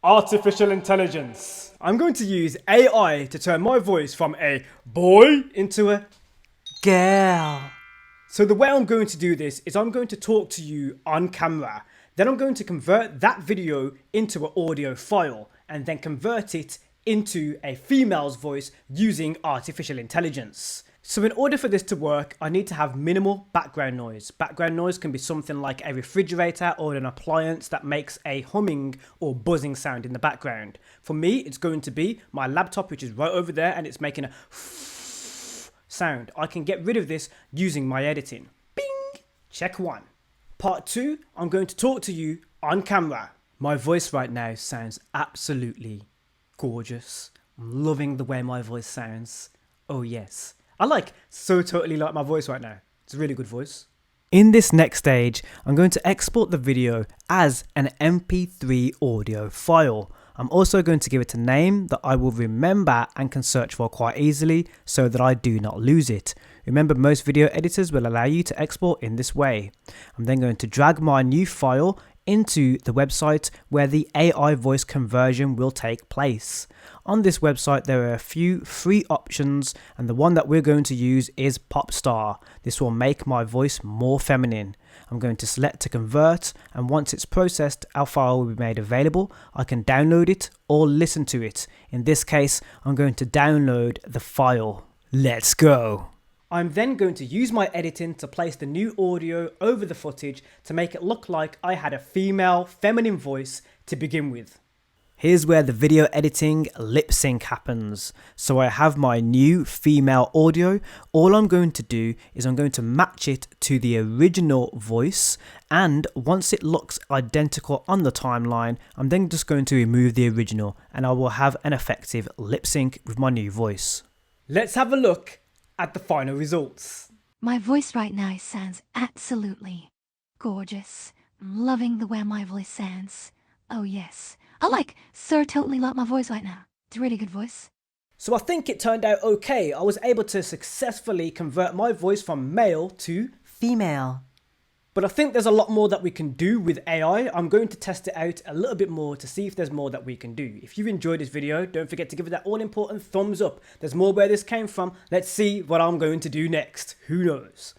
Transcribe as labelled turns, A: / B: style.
A: artificial intelligence. I'm going to use AI to turn my voice from a boy into a girl. So the way I'm going to do this is I'm going to talk to you on camera. Then I'm going to convert that video into an audio file and then convert it into a female's voice using artificial intelligence. So in order for this to work, I need to have minimal background noise. Background noise can be something like a refrigerator or an appliance that makes a humming or buzzing sound in the background. For me, it's going to be my laptop, which is right over there, and it's making a sound. I can get rid of this using my editing. Bing! Check one. Part two, I'm going to talk to you on camera. My voice right now sounds absolutely gorgeous. I'm loving the way my voice sounds. Oh yes. I totally like my voice right now. It's a really good voice. In this next stage, I'm going to export the video as an MP3 audio file. I'm also going to give it a name that I will remember and can search for quite easily so that I do not lose it. Remember, most video editors will allow you to export in this way. I'm then going to drag my new file into the website where the AI voice conversion will take place. On this website there are a few free options, and the one that we're going to use is Popstar. This will make my voice more feminine. I'm going to select to convert, and once it's processed, our file will be made available. I can download it or listen to it. In this case, I'm going to download the file. Let's go. I'm then going to use my editing to place the new audio over the footage to make it look like I had a female, feminine voice to begin with. Here's where the video editing lip sync happens. So I have my new female audio. All I'm going to do is I'm going to match it to the original voice, and once it looks identical on the timeline, I'm then just going to remove the original and I will have an effective lip sync with my new voice. Let's have a look at the final results.
B: My voice right now sounds absolutely gorgeous. I'm loving the way my voice sounds. Oh yes. Totally like my voice right now. It's a really good voice.
A: So I think it turned out okay. I was able to successfully convert my voice from male to female. But I think there's a lot more that we can do with AI. I'm going to test it out a little bit more to see if there's more that we can do. If you've enjoyed this video, don't forget to give it that all important thumbs up. There's more where this came from. Let's see what I'm going to do next. Who knows?